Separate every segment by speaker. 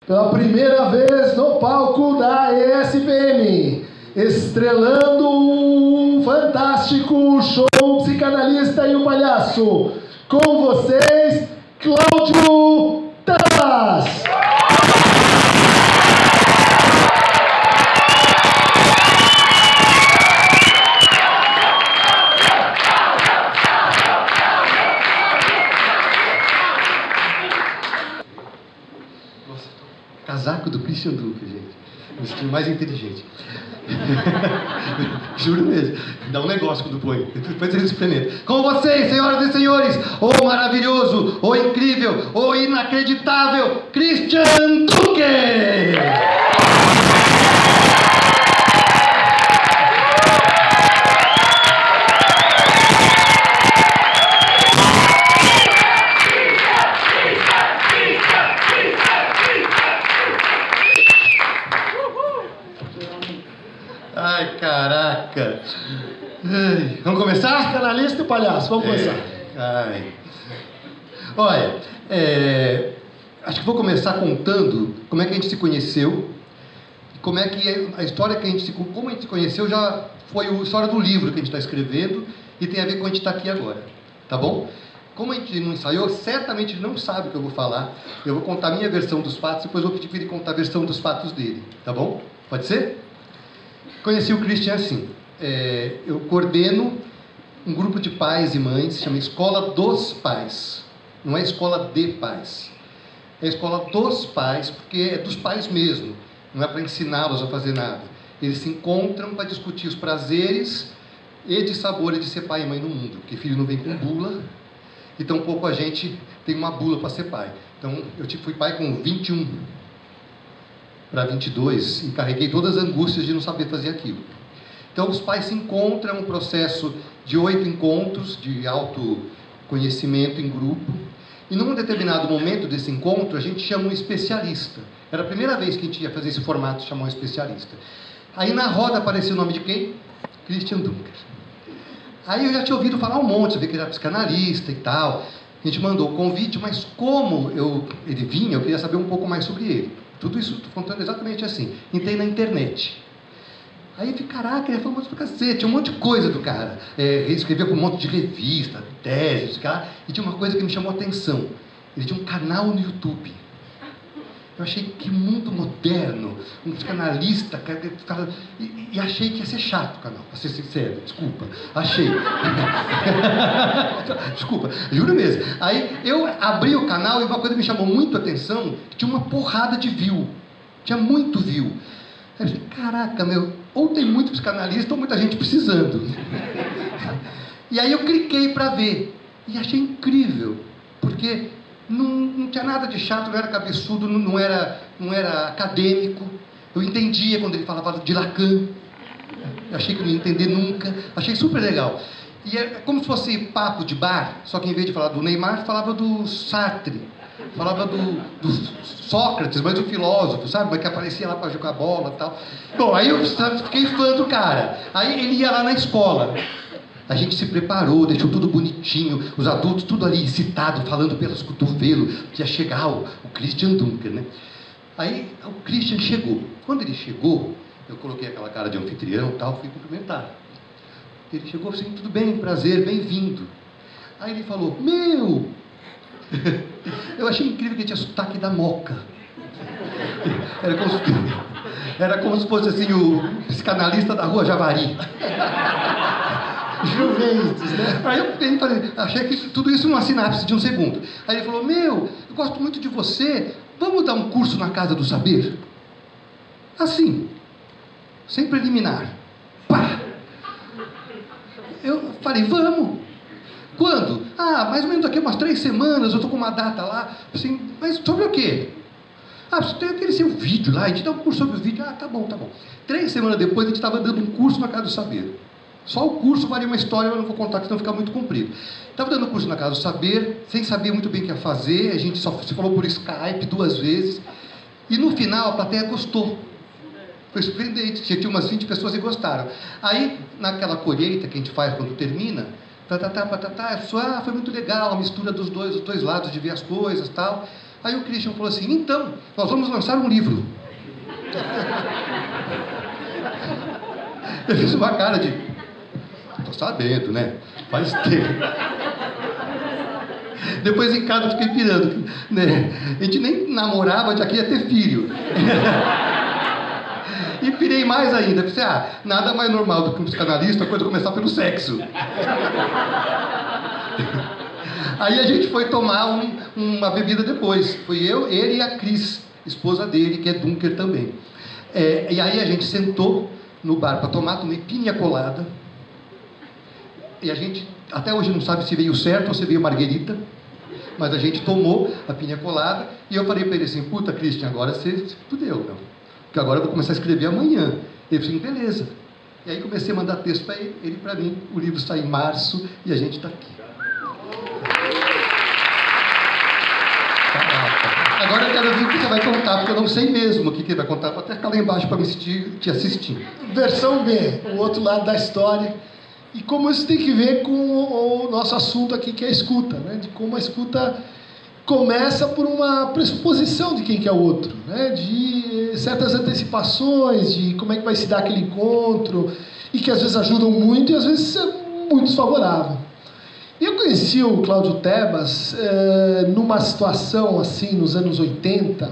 Speaker 1: Pela primeira vez no palco da ESPM, estrelando um fantástico show Psicanalista e o Palhaço. Com vocês, Cláudio Tavas.
Speaker 2: Casaco do Christian Dunker, gente. O estilo mais inteligente. Juro mesmo. Dá um negócio quando põe. Depois vocês experimentam. Com vocês, senhoras e senhores, o maravilhoso, o incrível, o inacreditável Christian Dunker! Ai, caraca. Ai, vamos começar?
Speaker 1: Psicanalista e o Palhaço, vamos começar.
Speaker 2: Ai. Olha, acho que vou começar contando como é que a gente se conheceu, como é que a história que como a gente se conheceu já foi a história do livro que a gente está escrevendo e tem a ver com a gente estar aqui agora, tá bom? Como a gente não ensaiou, certamente ele não sabe o que eu vou falar. Eu vou contar a minha versão dos fatos, depois eu vou pedir para ele contar a versão dos fatos dele, tá bom? Pode ser? Conheci o Christian assim, eu coordeno um grupo de pais e mães, se chama Escola dos Pais, não é Escola de Pais, é Escola dos Pais, porque é dos pais mesmo, não é para ensiná-los a fazer nada. Eles se encontram para discutir os prazeres e dissabores de ser pai e mãe no mundo, porque filho não vem com bula, e tampouco a gente tem uma bula para ser pai. Então, eu fui pai com 21 para 22 e carreguei todas as angústias de não saber fazer aquilo. Então os pais se encontram, um processo de 8 encontros de autoconhecimento em grupo, e num determinado momento desse encontro a gente chama um especialista. Era a primeira vez que a gente ia fazer esse formato de chamar um especialista. Aí na roda apareceu o nome de quem? Christian Dunker. Aí eu já tinha ouvido falar um monte, sabia que ele era psicanalista e tal. A gente mandou o convite, mas como ele vinha, eu queria saber um pouco mais sobre ele. Tudo isso estou contando exatamente assim. Entrei na internet. Aí eu falei, caraca, ele é famoso pra cacete, tinha um monte de coisa do cara. Ele escrevia para um monte de revista, teses, cara, e tinha uma coisa que me chamou a atenção. Ele tinha um canal no YouTube. Eu achei que mundo moderno, um psicanalista, e achei que ia ser chato o canal, para ser sincero, desculpa, achei. Desculpa, juro mesmo. Aí eu abri o canal e uma coisa me chamou muito a atenção, que tinha uma porrada de view, tinha muito view. Aí eu falei, caraca, ou tem muito psicanalista ou muita gente precisando. E aí eu cliquei para ver, e achei incrível, porque não tinha nada de chato, não era cabeçudo, não era acadêmico. Eu entendia quando ele falava de Lacan. Eu achei que não ia entender nunca. Achei super legal. E é como se fosse papo de bar, só que em vez de falar do Neymar, falava do Sartre. Falava do Sócrates, mas do filósofo, sabe? Mas que aparecia lá para jogar bola e tal. Bom, aí eu fiquei fã do cara. Aí ele ia lá na escola. A gente se preparou, deixou tudo bonitinho, os adultos tudo ali excitado, falando pelos cotovelos, que ia chegar o Christian Dunker, né? Aí o Christian chegou. Quando ele chegou, eu coloquei aquela cara de anfitrião e tal, fui cumprimentar. Ele chegou assim, tudo bem, prazer, bem-vindo. Aí ele falou, meu! Eu achei incrível que ele tinha sotaque da Moca. Era como se fosse assim o psicanalista da Rua Javari. Juventus, né? Aí eu falei, achei que tudo isso numa sinapse de um segundo. Aí ele falou, meu, eu gosto muito de você, vamos dar um curso na Casa do Saber? Assim, sem preliminar. Pá! Eu falei, vamos. Quando? Mais ou menos daqui a umas 3 semanas, eu estou com uma data lá, assim, mas sobre o quê? Você tem aquele seu vídeo lá, a gente dá um curso sobre o vídeo. Tá bom. 3 semanas depois, a gente estava dando um curso na Casa do Saber. Só o curso valia uma história, eu não vou contar, que senão fica muito comprido. Estava dando curso na Casa do Saber, sem saber muito bem o que ia fazer, a gente só se falou por Skype 2 vezes, e no final a plateia gostou. Foi surpreendente, tinha umas 20 pessoas e gostaram. Aí, naquela colheita que a gente faz quando termina, foi muito legal, a mistura dos dois lados de ver as coisas e tal. Aí o Christian falou assim, então, nós vamos lançar um livro. Eu fiz uma cara de, tô sabendo, né? Faz tempo. Depois em casa eu fiquei pirando, né? A gente nem namorava, já queria ter filho. E pirei mais ainda, pensei, nada mais normal do que um psicanalista, a coisa começar pelo sexo. Aí a gente foi tomar uma bebida depois, foi eu, ele e a Cris, esposa dele, que é Dunker também. E aí a gente sentou no bar para tomar piña colada, e a gente até hoje não sabe se veio certo ou se veio marguerita, mas a gente tomou a piña colada, e eu falei para ele assim, puta, Christian, agora você se fudeu, meu. Porque agora eu vou começar a escrever amanhã. Ele falou assim, beleza. E aí comecei a mandar texto para ele para mim, o livro está em março, e a gente está aqui. Agora eu quero ver o que você vai contar, porque eu não sei mesmo o que vai contar, vou até ficar lá embaixo para me te assistir.
Speaker 1: Versão B, o outro lado da história. E como isso tem que ver com o nosso assunto aqui, que é a escuta, né? De como a escuta começa por uma pressuposição de quem que é o outro, né? De certas antecipações, de como é que vai se dar aquele encontro, e que às vezes ajudam muito e às vezes é muito desfavorável. Eu conheci o Cláudio Tebas numa situação assim, nos anos 80,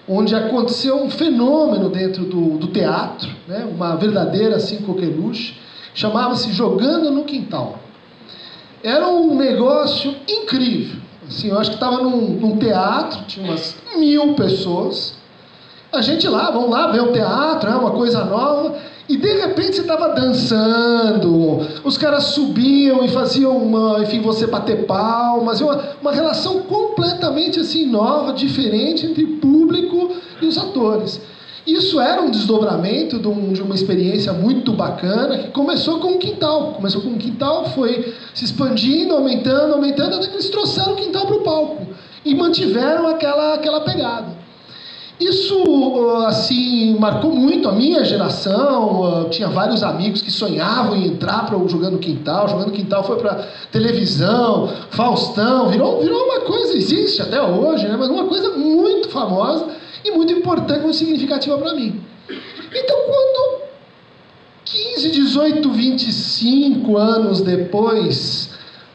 Speaker 1: onde aconteceu um fenômeno dentro do teatro, né? Uma verdadeira assim, coqueluche, chamava-se Jogando no Quintal. Era um negócio incrível. Assim, eu acho que estava num teatro, tinha umas 1000 pessoas. A gente lá, vamos lá ver o teatro, é uma coisa nova. E de repente você estava dançando, os caras subiam e faziam você bater palmas, uma relação completamente assim nova, diferente entre público e os atores. Isso era um desdobramento de uma experiência muito bacana, que começou com um quintal. Começou com um quintal, foi se expandindo, aumentando, até que eles trouxeram o quintal para o palco e mantiveram aquela pegada. Isso, assim, marcou muito a minha geração. Tinha vários amigos que sonhavam em entrar para o Jogando Quintal. Jogando Quintal foi para televisão, Faustão, virou uma coisa, existe até hoje, né? Mas uma coisa muito famosa e muito importante, muito significativa para mim. Então, quando 15, 18, 25 anos depois,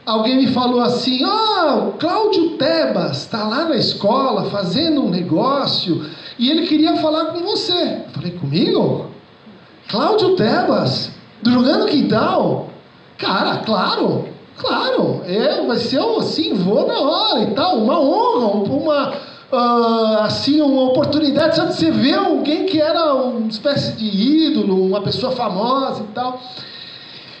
Speaker 1: alguém me falou assim, o Cláudio Tebas está lá na escola fazendo um negócio e ele queria falar com você. Eu falei, comigo? Cláudio Tebas? Do Jogando Quintal? Cara, claro, vai ser assim, vou na hora e tal, uma honra, uma oportunidade, sabe, de você ver alguém que era uma espécie de ídolo, uma pessoa famosa e tal.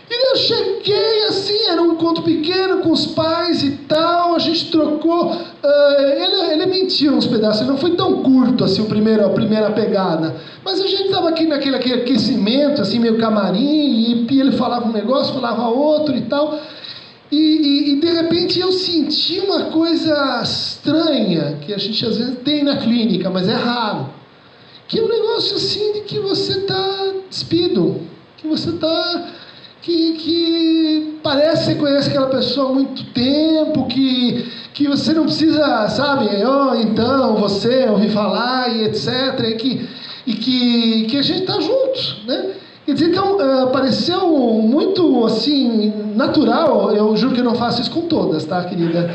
Speaker 1: E eu cheguei assim, era um encontro pequeno com os pais e tal, a gente trocou, ele mentiu uns pedaços, ele não foi tão curto assim a primeira pegada, mas a gente estava aqui naquele aquecimento, assim, meio camarim, e ele falava um negócio, falava outro e tal, e de repente eu senti uma coisa estranha, que a gente às vezes tem na clínica, mas é raro, que é um negócio assim de que você está despido, que você está... Que parece que você conhece aquela pessoa há muito tempo, que você não precisa, sabe, então, você, ouvir falar e etc, e que a gente está junto, né? Quer dizer, então, pareceu muito, assim, natural, eu juro que eu não faço isso com todas, tá, querida?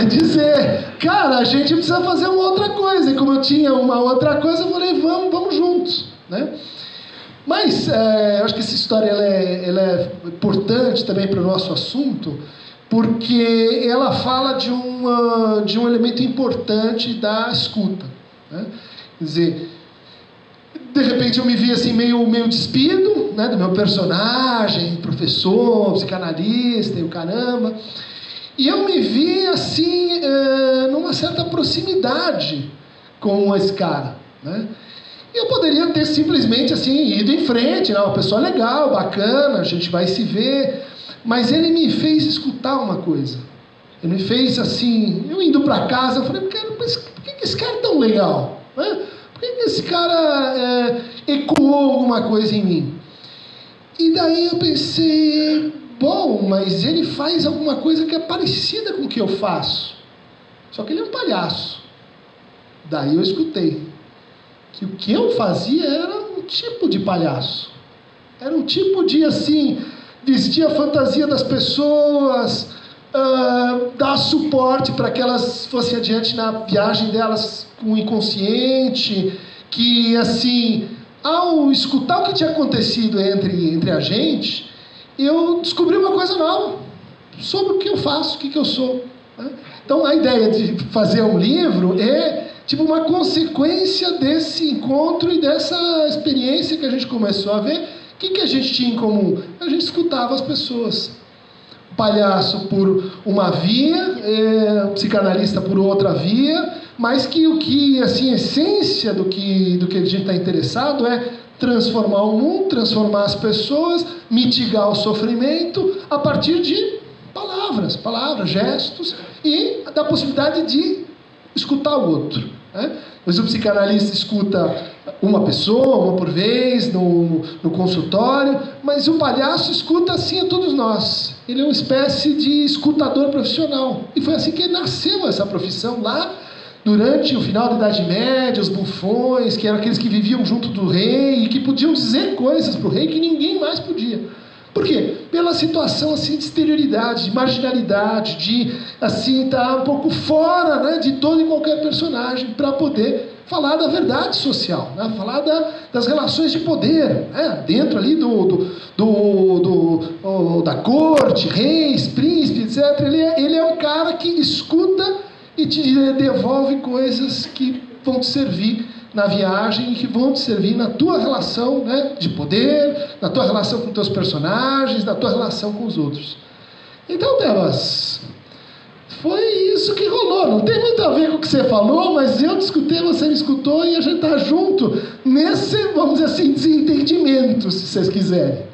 Speaker 1: Dizer, cara, a gente precisa fazer uma outra coisa, e como eu tinha uma outra coisa, eu falei, vamos juntos, né? Mas eu acho que essa história ela é importante também para o nosso assunto, porque ela fala de um elemento importante da escuta, né? Quer dizer, de repente eu me vi assim meio despido, né, do meu personagem, professor, psicanalista e o caramba, e eu me vi assim numa certa proximidade com esse cara, né? Eu poderia ter simplesmente assim, ido em frente, uma pessoa legal, bacana, a gente vai se ver, mas ele me fez escutar uma coisa. Ele me fez assim, eu indo para casa, eu falei, mas por que esse cara é tão legal? Né? Por que esse cara ecoou alguma coisa em mim? E daí eu pensei, bom, mas ele faz alguma coisa que é parecida com o que eu faço. Só que ele é um palhaço. Daí eu escutei que o que eu fazia era um tipo de palhaço. Era um tipo de, assim, vestir a fantasia das pessoas, dar suporte para que elas fossem adiante na viagem delas com o inconsciente, que, assim, ao escutar o que tinha acontecido entre a gente, eu descobri uma coisa nova sobre o que eu faço, o que eu sou. Né? Então, a ideia de fazer um livro é tipo uma consequência desse encontro e dessa experiência que a gente começou a ver. O que a gente tinha em comum? A gente escutava as pessoas. O palhaço por uma via, o psicanalista por outra via, mas que o que, assim, a essência do que a gente está interessado é transformar o mundo, transformar as pessoas, mitigar o sofrimento a partir de palavras, gestos e da possibilidade de escutar o outro. Né? Mas o psicanalista escuta uma pessoa, uma por vez, no consultório, mas o palhaço escuta assim a todos nós. Ele é uma espécie de escutador profissional. E foi assim que nasceu essa profissão lá, durante o final da Idade Média, os bufões, que eram aqueles que viviam junto do rei e que podiam dizer coisas para o rei que ninguém mais podia. Por quê? Pela situação assim, de exterioridade, de marginalidade, de assim, estar um pouco fora, né, de todo e qualquer personagem para poder falar da verdade social, né, falar das relações de poder, né, dentro ali da corte, reis, príncipes, etc. Ele é um cara que escuta e te devolve coisas que vão te servir na viagem e que vão te servir na tua relação, né, de poder, na tua relação com teus personagens, na tua relação com os outros. Então, Tebas, foi isso que rolou. Não tem muito a ver com o que você falou, mas eu te escutei, você me escutou e a gente está junto nesse, vamos dizer assim, desentendimento, se vocês quiserem.